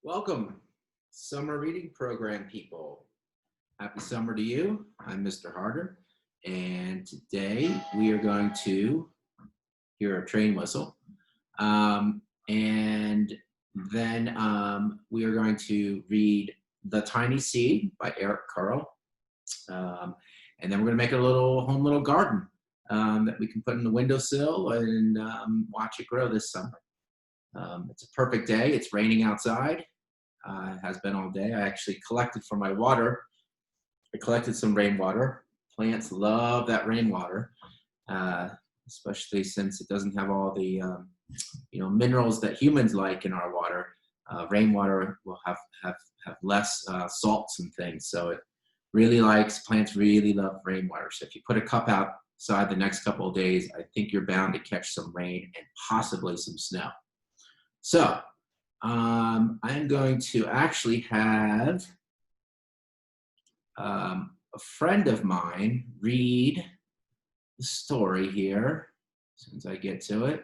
Welcome, summer reading program people. Happy summer to you. I'm Mr. Harder, and today we are going to hear a train whistle, and then we are going to read The Tiny Seed by Carle, and then we're going to make a little garden that we can put in the windowsill and watch it grow this summer. It's a perfect day. It's raining outside. It has been all day. I actually collected for my water. I collected some rainwater. Plants love that rainwater, especially since it doesn't have all the minerals that humans like in our water. Rainwater will have less salts and things, so it really plants really love rainwater. So if you put a cup outside the next couple of days, I think you're bound to catch some rain and possibly some snow. So I'm going to actually have a friend of mine read the story here as soon as I get to it.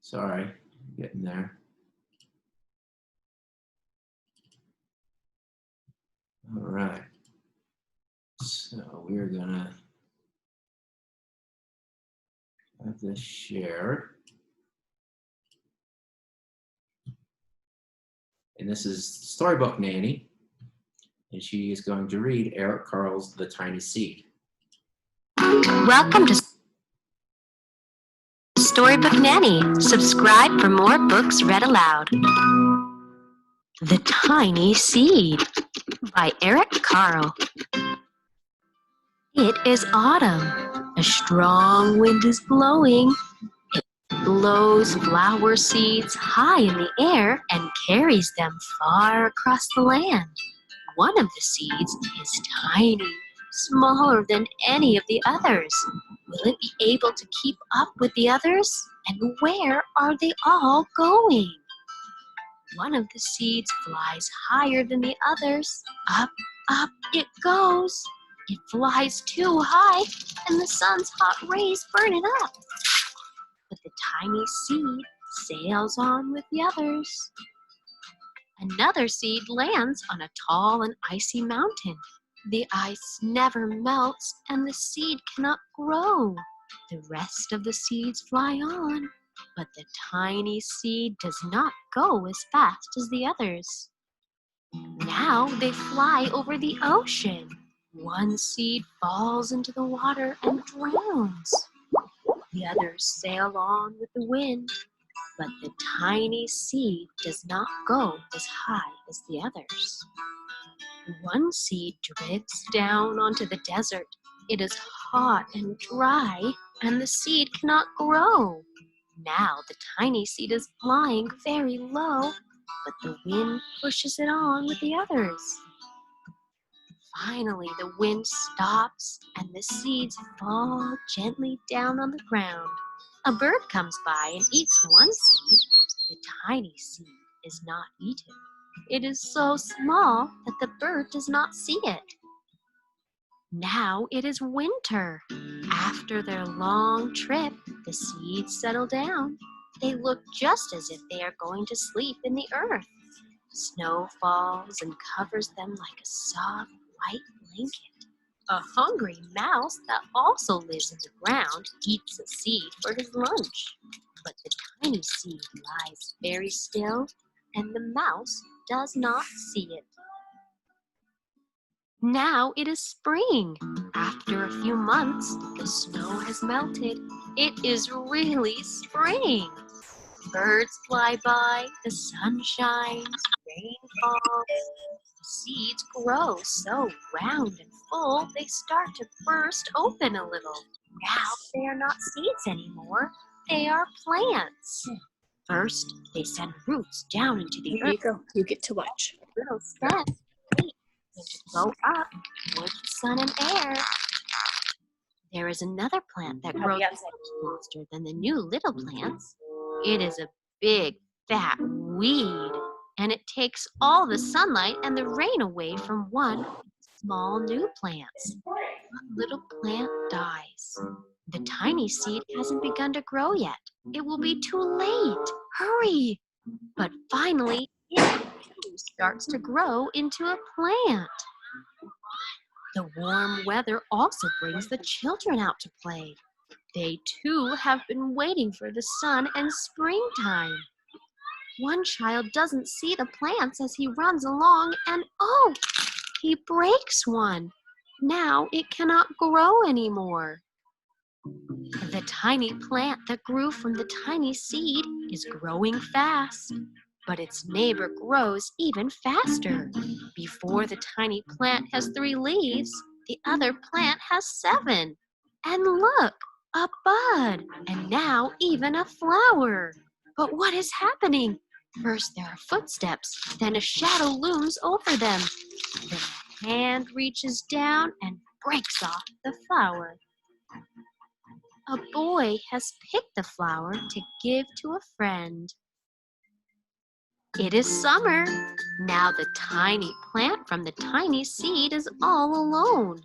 Sorry, I'm getting there. All right. So we're gonna have this shared. And this is Storybook Nanny, and she is going to read Eric Carle's The Tiny Seed. Welcome to Storybook Nanny. Subscribe for more books read aloud. The Tiny Seed by Eric Carle. It is autumn. A strong wind is blowing. It blows flower seeds high in the air and carries them far across the land. One of the seeds is tiny, smaller than any of the others. Will it be able to keep up with the others? And where are they all going? One of the seeds flies higher than the others. Up, up it goes. It flies too high, and the sun's hot rays burn it up. But the tiny seed sails on with the others. Another seed lands on a tall and icy mountain. The ice never melts, and the seed cannot grow. The rest of the seeds fly on, but the tiny seed does not go as fast as the others. Now they fly over the ocean. One seed falls into the water and drowns. The others sail on with the wind, but the tiny seed does not go as high as the others. One seed drifts down onto the desert. It is hot and dry, and the seed cannot grow. Now the tiny seed is flying very low, but the wind pushes it on with the others. Finally, the wind stops, and the seeds fall gently down on the ground. A bird comes by and eats one seed. The tiny seed is not eaten. It is so small that the bird does not see it. Now it is winter. After their long trip, the seeds settle down. They look just as if they are going to sleep in the earth. Snow falls and covers them like a soft white blanket. A hungry mouse that also lives in the ground eats a seed for his lunch. But the tiny seed lies very still, and the mouse does not see it. Now it is spring. After a few months, the snow has melted. It is really spring. Birds fly by, the sun shines, rain falls. The seeds grow so round and full, they start to burst open a little. Now they are not seeds anymore, they are plants. First, they send roots down into the earth. Here you go. You get to watch. Little steps to go up towards the sun and air. There is another plant that grows much faster than the new little plants. It is a big, fat weed, and it takes all the sunlight and the rain away from one small new plant. One little plant dies. The tiny seed hasn't begun to grow yet. It will be too late. Hurry! But finally, it too starts to grow into a plant. The warm weather also brings the children out to play. They too have been waiting for the sun and springtime. One child doesn't see the plants as he runs along, and oh, he breaks one. Now it cannot grow anymore. The tiny plant that grew from the tiny seed is growing fast, but its neighbor grows even faster. Before the tiny plant has 3 leaves, the other plant has 7. And look, a bud, and now even a flower. But what is happening? First there are footsteps, then a shadow looms over them. Then a hand reaches down and breaks off the flower. A boy has picked the flower to give to a friend. It is summer. Now the tiny plant from the tiny seed is all alone.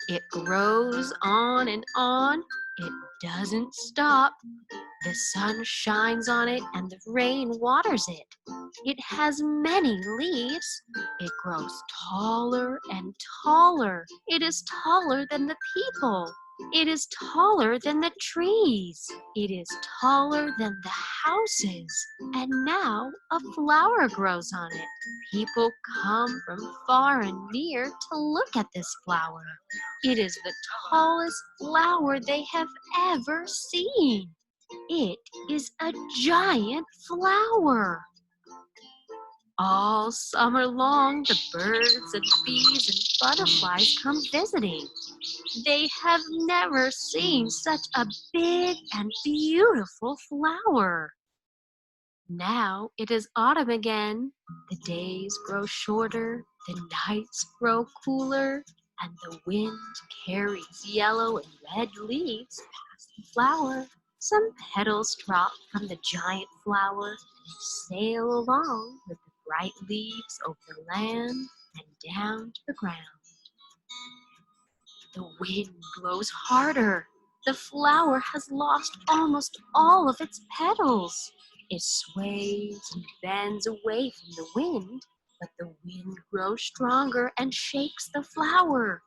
It grows on and on. It doesn't stop. The sun shines on it and the rain waters it. It has many leaves. It grows taller and taller. It is taller than the people. It is taller than the trees. It is taller than the houses. And now a flower grows on it. People come from far and near to look at this flower. It is the tallest flower they have ever seen. It is a giant flower. All summer long, the birds and bees and butterflies come visiting. They have never seen such a big and beautiful flower. Now it is autumn again. The days grow shorter, the nights grow cooler, and the wind carries yellow and red leaves past the flower. Some petals drop from the giant flower and sail along with the bright leaves over the land and down to the ground. The wind blows harder. The flower has lost almost all of its petals. It sways and bends away from the wind, but the wind grows stronger and shakes the flower.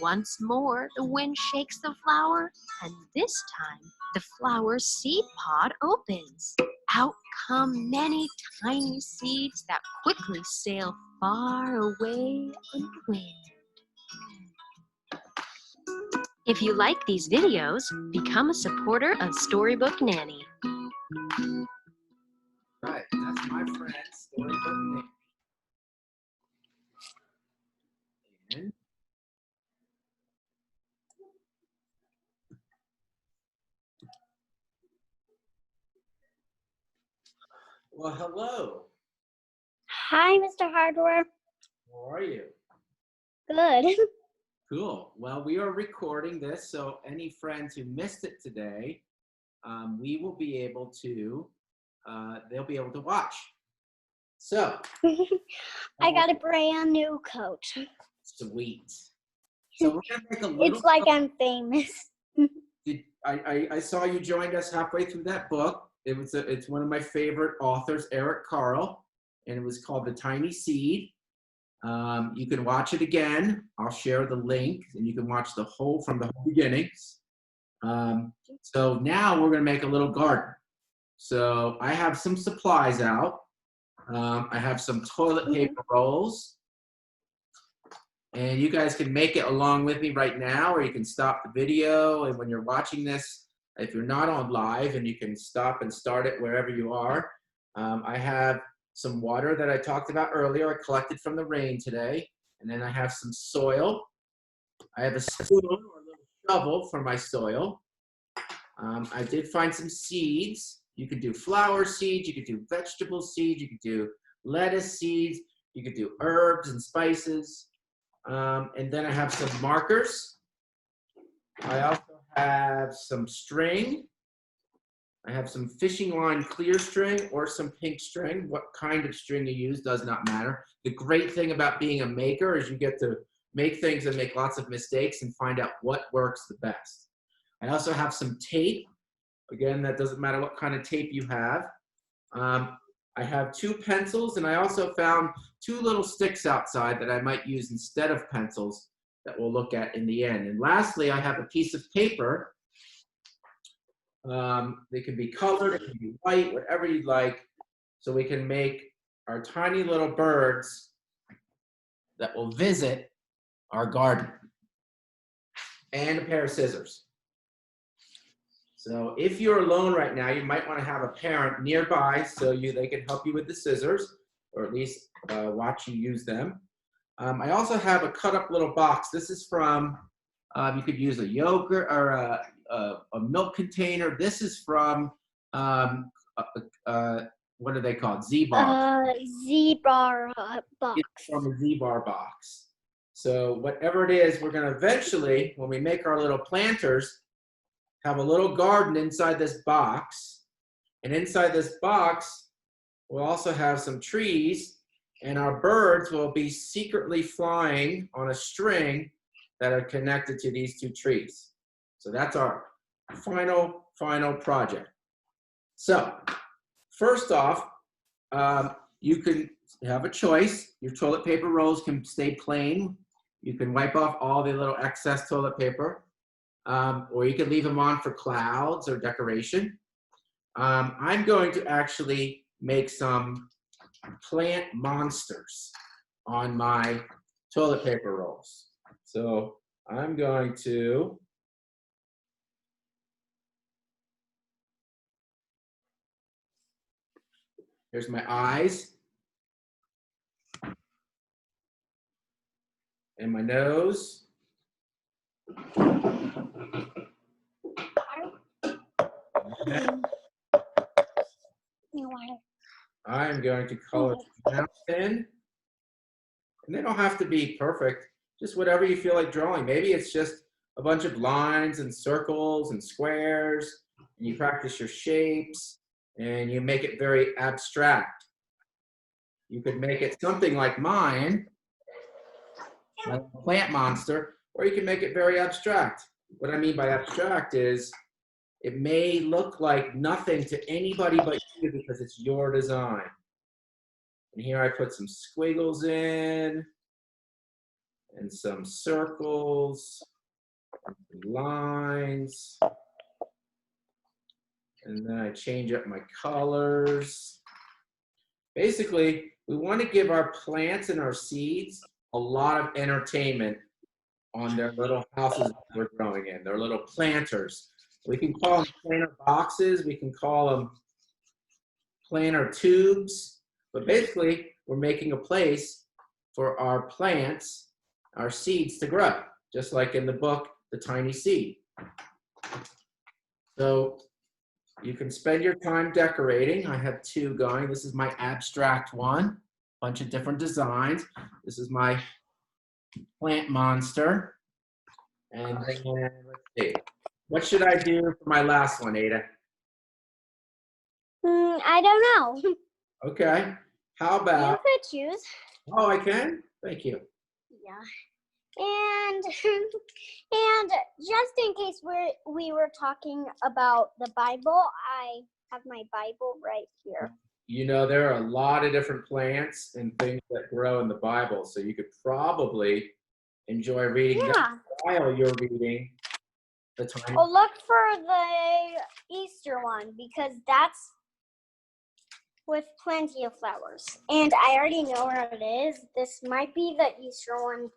Once more, the wind shakes the flower, and this time, the flower's seed pod opens. Out come many tiny seeds that quickly sail far away in the wind. If you like these videos, become a supporter of Storybook Nanny. Right, that's my friend, Storybook Nanny. And well, hello. Hi, Mr. Hardware. How are you? Good. Cool. Well, we are recording this, so any friends who missed it today, we will be able to, they'll be able to watch. So. I got a brand new coat. Sweet. So we're gonna make a little. It's like I'm famous. I saw you joined us halfway through that book. It's one of my favorite authors, Eric Carle, and it was called The Tiny Seed. You can watch it again. I'll share the link, and you can watch the whole beginnings. So now we're gonna make a little garden. So I have some supplies out. I have some toilet paper rolls, and you guys can make it along with me right now, or you can stop the video, and when you're watching this, if you're not on live, and you can stop and start it wherever you are. I have some water that I talked about earlier. I collected from the rain today. And then I have some soil. I have a spoon or a little shovel for my soil. I did find some seeds. You could do flower seeds. You could do vegetable seeds. You could do lettuce seeds. You could do herbs and spices. And then I have some markers. I also have some string. I have some fishing line clear string or some pink string. What kind of string you use does not matter. The great thing about being a maker is you get to make things and make lots of mistakes and find out what works the best. I also have some tape. Again, that doesn't matter what kind of tape you have. I have 2 pencils, and I also found 2 little sticks outside that I might use instead of pencils that we'll look at in the end. And lastly, I have a piece of paper. They can be colored, it can be white, whatever you'd like, so we can make our tiny little birds that will visit our garden. And a pair of scissors. So if you're alone right now, you might want to have a parent nearby so they can help you with the scissors, or at least watch you use them. I also have a cut up little box. This is from, you could use a yogurt or a milk container. This is from, what are they called? Z-Bar. Z-Bar box. It's from a Z-Bar box. So whatever it is, we're going to eventually, when we make our little planters, have a little garden inside this box. And inside this box, we'll also have some trees, and our birds will be secretly flying on a string that are connected to these 2 trees. So that's our final project. So first off, you can have a choice. Your toilet paper rolls can stay plain. You can wipe off all the little excess toilet paper, or you can leave them on for clouds or decoration. I'm going to actually make some plant monsters on my toilet paper rolls. So I'm going to here's my eyes and my nose. I'm going to color the mouth in. And they don't have to be perfect, just whatever you feel like drawing. Maybe it's just a bunch of lines and circles and squares, and you practice your shapes, and you make it very abstract. You could make it something like mine, like a plant monster, or you can make it very abstract. What I mean by abstract is it may look like nothing to anybody but you because it's your design. And here I put some squiggles in, and some circles, and lines. And then I change up my colors. Basically, we want to give our plants and our seeds a lot of entertainment on their little houses that we're growing in, their little planters. We can call them planter boxes, we can call them planter tubes, but basically we're making a place for our plants, our seeds to grow, just like in the book, The Tiny Seed. So you can spend your time decorating. I have 2 going. This is my abstract one, bunch of different designs. This is my plant monster. And then, let's see. What should I do for my last one, Ada? I don't know. Okay. How You about... could choose. Oh, I can? Thank you. Yeah. And and just in case we were talking about the Bible, I have my Bible right here. You know, there are a lot of different plants and things that grow in the Bible, so you could probably enjoy reading that while you're reading the Tiny. Oh, look for the Easter one because that's with plenty of flowers. And I already know where it is. This might be the Easter one.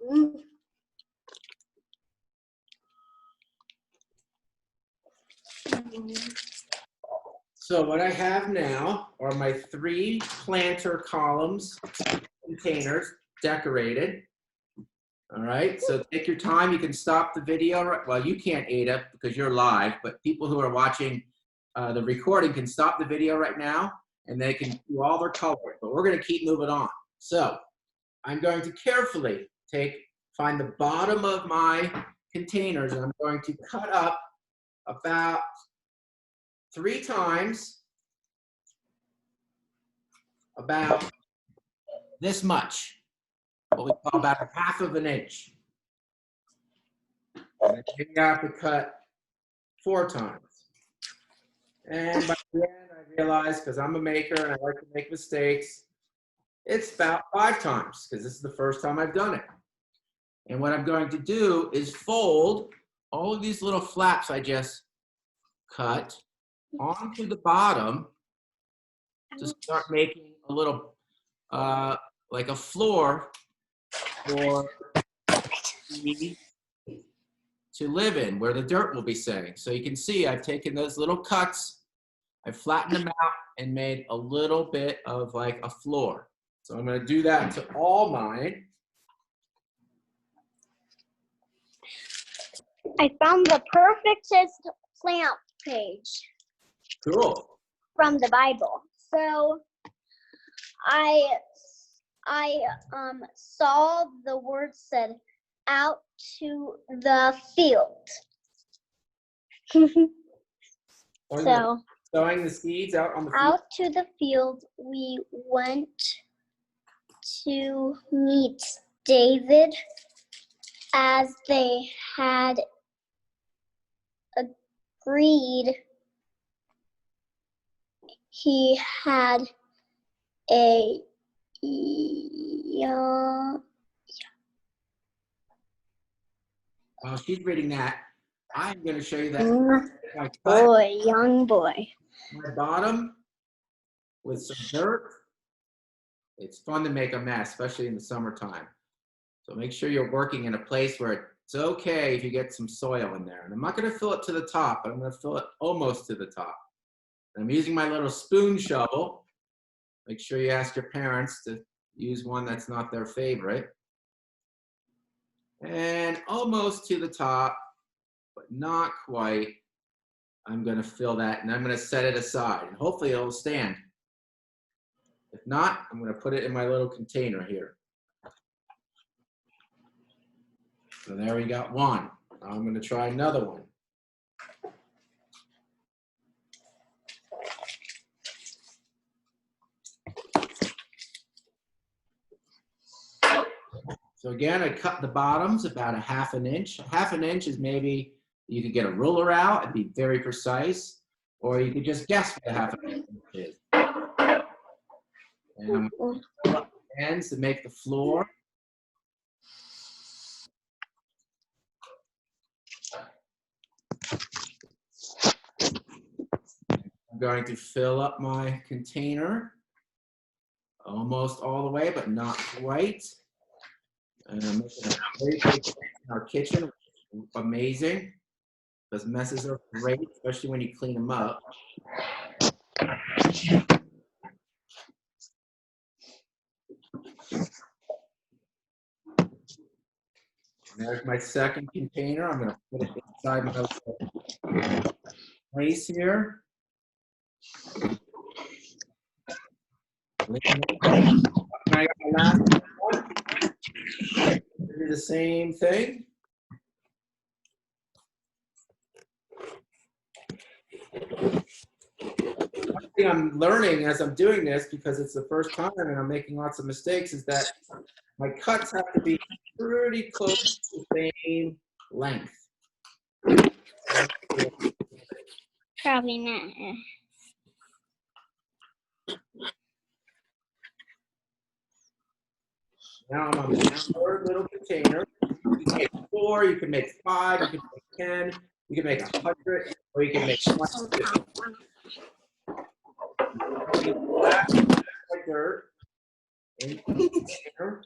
So what I have now are my 3 planter columns, containers, decorated. All right, so take your time. You can stop the video. Well, you can't, Ada, because you're live, but people who are watching the recording can stop the video right now, and they can do all their coloring, but we're going to keep moving on. So I'm going to carefully find the bottom of my containers, and I'm going to cut up about 3 times about this much, what we call about a half of an inch. And then you have to cut 4 times. And by the end, I realized, because I'm a maker and I like to make mistakes, it's about 5 times, because this is the first time I've done it. And what I'm going to do is fold all of these little flaps I just cut onto the bottom to start making a little, like a floor for me to live in, where the dirt will be sitting. So you can see I've taken those little cuts, I've flattened them out and made a little bit of like a floor. So I'm going to do that to all mine. I found the perfectest plant page Cool. from the Bible. So I saw the word said out to the field. So Sowing the seeds out on the field. out to the field we went to meet David as they had agreed. He had a young While she's reading that, I'm going to show you that I cut boy, young boy. my bottom with some dirt. It's fun to make a mess, especially in the summertime. So make sure you're working in a place where it's okay if you get some soil in there. And I'm not going to fill it to the top, but I'm going to fill it almost to the top. And I'm using my little spoon shovel. Make sure you ask your parents to use one that's not their favorite. And almost to the top, but not quite. I'm going to fill that and I'm going to set it aside. And hopefully it'll stand. If not, I'm going to put it in my little container here. So there we got one. I'm going to try another one. So again, I cut the bottoms about a ½ an inch. ½ an inch is maybe, you could get a ruler out and be very precise, or you could just guess what a ½ an inch is. And I'm going to fill up the ends to make the floor. I'm going to fill up my container almost all the way, but not quite. And I'm making a very big mess in our kitchen, which is amazing. Those messes are great, especially when you clean them up. And there's my second container. I'm going to put it inside my little place here. I got my last one. Do the same thing. One thing I'm learning as I'm doing this, because it's the first time and I'm making lots of mistakes, is that my cuts have to be pretty close to the same length. Probably not. Now I'm on the third little container. You can make 4, you can make 5, you can make 10, you can make 100, or you can make 100. Dirt in the container.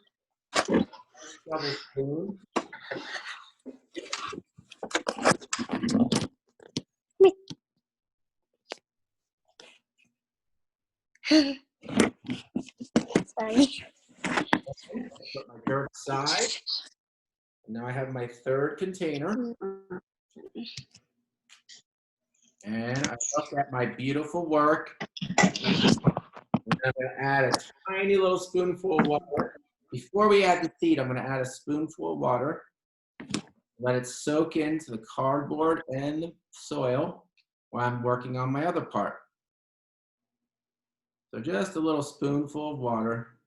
Double spoon. Sorry. Put my dirt aside. Now I have my third container. And I look at my beautiful work. And I'm going to add a tiny little spoonful of water. Before we add the seed, I'm going to add a spoonful of water. Let it soak into the cardboard and the soil while I'm working on my other part. So just a little spoonful of water.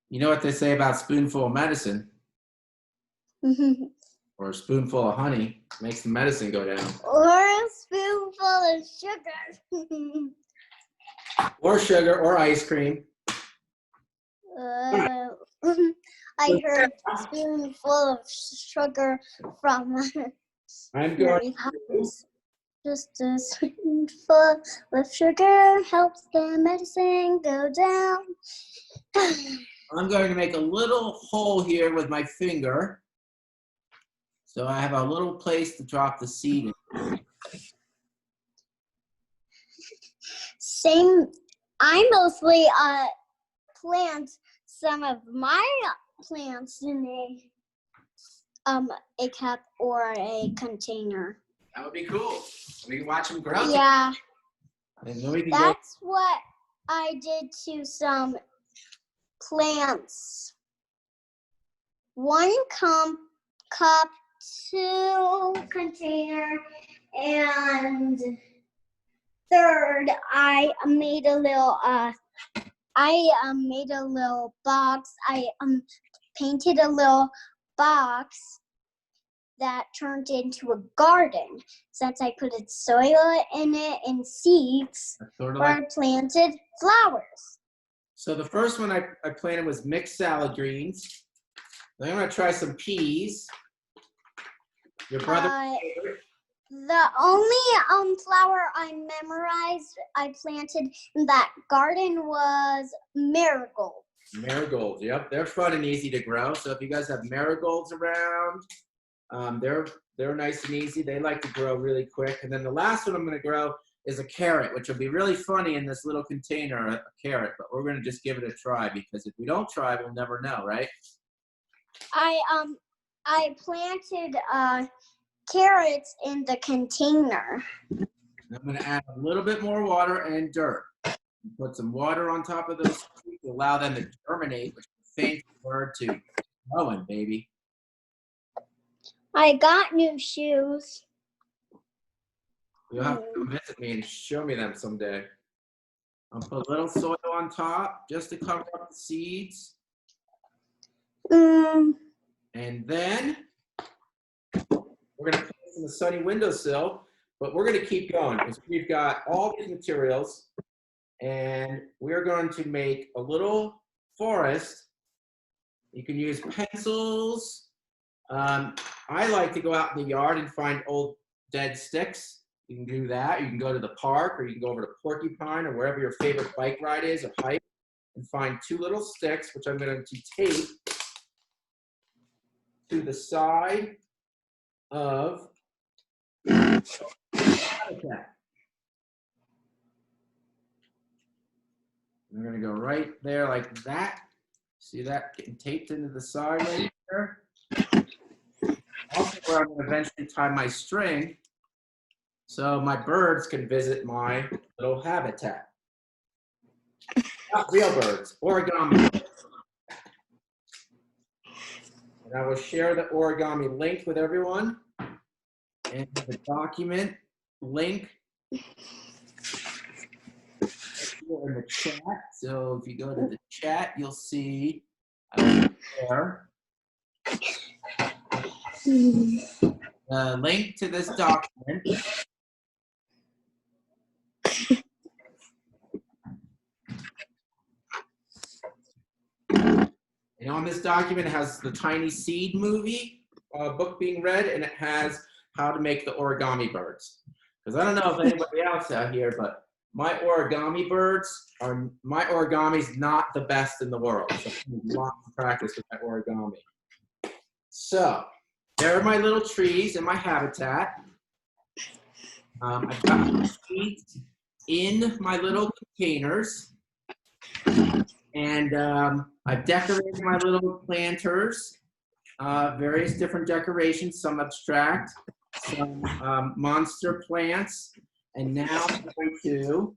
You know what they say about spoonful of medicine? Or a spoonful of honey. Makes the medicine go down. Or a spoonful of sugar. Or sugar or ice cream. uh, I heard a spoonful of sugar from I'm Mary going. Poppins. Just a spoonful of sugar helps the medicine go down. I'm going to make a little hole here with my finger. So I have a little place to drop the seed in. Same. I mostly plant some of my plants in a cup or a container. That would be cool. We can watch them grow. Yeah, And then we can that's what I did to some plants. 1 cup, 2 container, and third, I made a little box. I painted a little box that turned into a garden since I put soil in it and seeds sort of where I planted flowers. So the first one I planted was mixed salad greens. Then I'm going to try some peas. Your brother. The only flower I memorized I planted in that garden was marigold. Marigolds, yep, they're fun and easy to grow. So if you guys have marigolds around, they're nice and easy. They like to grow really quick. And then the last one I'm going to grow is a carrot, which will be really funny in this little container, a carrot. But we're going to just give it a try because if we don't try, we'll never know, right? I planted carrots in the container. I'm going to add a little bit more water and dirt. Put some water on top of those seeds to allow them to germinate, which is a fancy word to growing, baby. I got new shoes. You'll have to come visit me and show me them someday. I'll put a little soil on top just to cover up the seeds. And then we're going to put this in the sunny windowsill, but we're going to keep going because we've got all these materials and we're going to make a little forest. You can use pencils. I like to go out in the yard and find old dead sticks. You can do that. You can go to the park or you can go over to Porcupine or wherever your favorite bike ride is or hike and find 2 little sticks, which I'm going to tape to the side of the habitat. I'm going to go right there like that. See that getting taped into the side right there? Also where I'm going to eventually tie my string so my birds can visit my little habitat. Not real birds, origami birds. And I will share the origami link with everyone. And the document link in the chat. So if you go to the chat, you'll see there the link to this document. And on this document, it has the Tiny Seed movie book being read, and it has how to make the origami birds. Because I don't know if anybody else out here, but my origami's not the best in the world. So I need lots of practice with that origami. So there are my little trees in my habitat. I've got my seeds in my little containers. And I've decorated my little planters, various different decorations, some abstract, some monster plants. And now I'm going to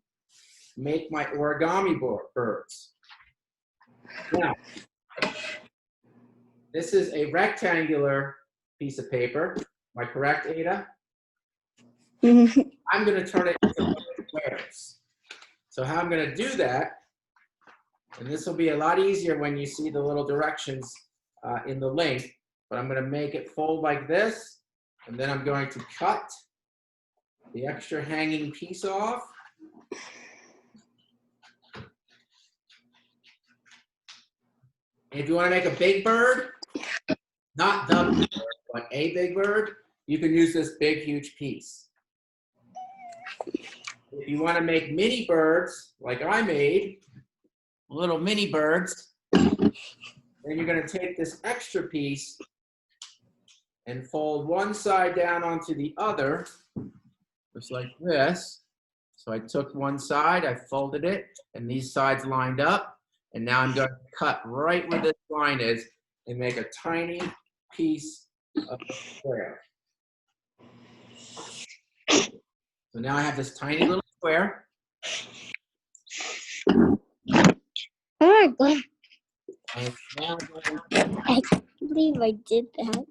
make my origami birds. Now, this is a rectangular piece of paper. Am I correct, Ada? I'm going to turn it into squares. So how I'm going to do that, and this will be a lot easier when you see the little directions in the link, but I'm going to make it fold like this, And then I'm going to cut the extra hanging piece off. And if you want to make a big bird, not the big bird, but a big bird, you can use this big, huge piece. If you want to make mini birds, like I made, little mini birds, then you're going to take this extra piece and fold one side down onto the other, just like this. So I took one side, I folded it, and these sides lined up. And now I'm going to cut right where this line is and make a tiny piece of the square. So now I have this tiny little square. Oh my God. And now I can't believe I did that.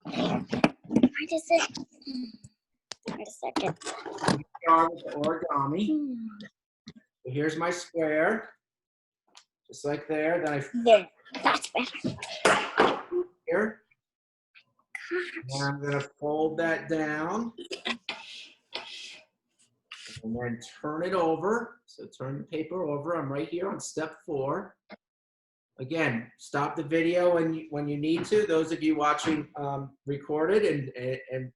Wait a second. Wait a second. start with the origami. So here's my square, just like there. Then There, that's better. here. And I'm going to fold that down. And then turn it over. So turn the paper over. I'm right here on step 4. Again, stop the video when you need to. Those of you watching recorded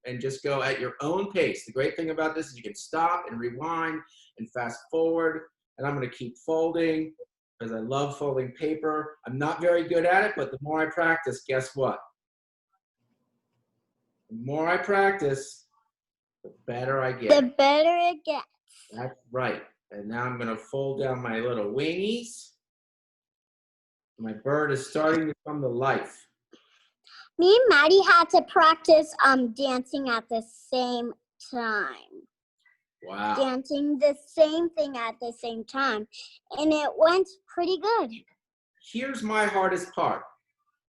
and just go at your own pace. The great thing about this is you can stop and rewind and fast forward. And I'm going to keep folding because I love folding paper. I'm not very good at it, but the more I practice, guess what? The more I practice, the better I get. The better it gets. That's right. And now I'm going to fold down my little wingies. My bird is starting to come to life. Me and Maddie had to practice dancing at the same time. Wow. Dancing the same thing at the same time. And it went pretty good. Here's my hardest part,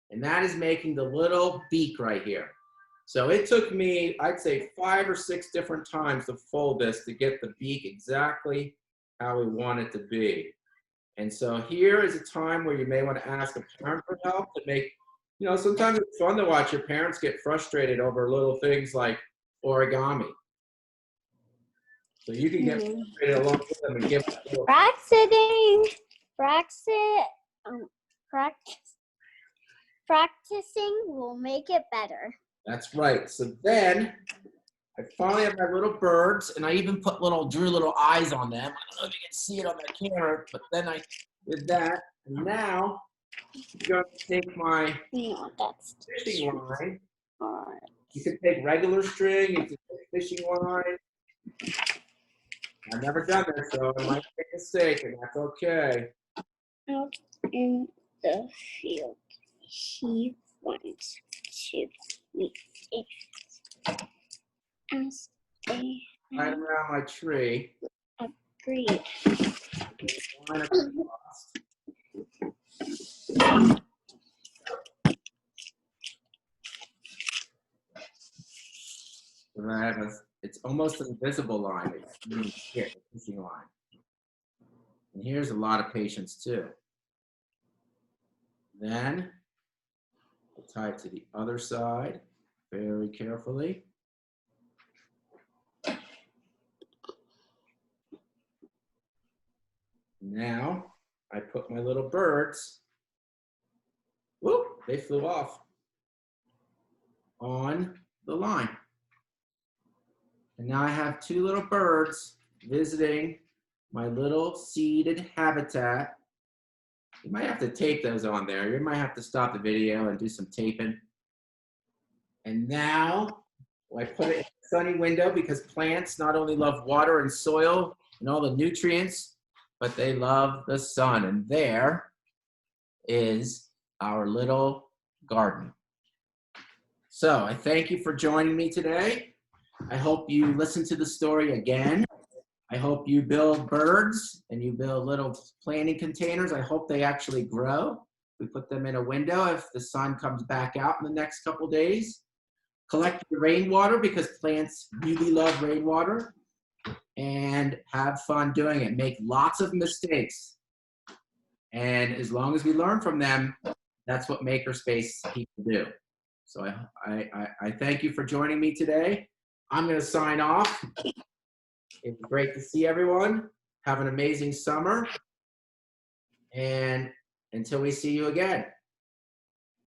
and that is making the little beak right here. So it took me, I'd say 5 or 6 different times to fold this to get the beak exactly how we want it to be. And so here is a time where you may want to ask a parent for help to make, you know, sometimes it's fun to watch your parents get frustrated over little things like origami. So you can get frustrated along with them and give them a little. Practicing will make it better. That's right. So then I finally have my little birds, and I even drew little eyes on them. I don't know if you can see it on the camera, but then I did that. And now I'm going to take my fishing line. You can take regular string, you can take fishing line. I've never done this, so I might make a mistake, and that's okay. Out in the field, he wants to meet it. As they Right around my tree. agreed. Line across. And I have it's almost an invisible line. It's here, the fishing line. And here's a lot of patience too. Then I'll tie it to the other side very carefully. Now I put my little birds, whoop, they flew off, on the line. And now I have 2 little birds visiting my little seeded habitat. You might have to tape those on there. You might have to stop the video and do some taping. And now I put it in a sunny window because plants not only love water and soil and all the nutrients, but they love the sun. And there is our little garden. So I thank you for joining me today. I hope you listen to the story again. I hope you build birds and you build little planting containers. I hope they actually grow. We put them in a window if the sun comes back out in the next couple days. Collect your rainwater because plants really love rainwater. And have fun doing it. Make lots of mistakes. And as long as we learn from them, that's what makerspace people do. So I thank you for joining me today. I'm going to sign off. It's great to see everyone. Have an amazing summer. And until we see you again.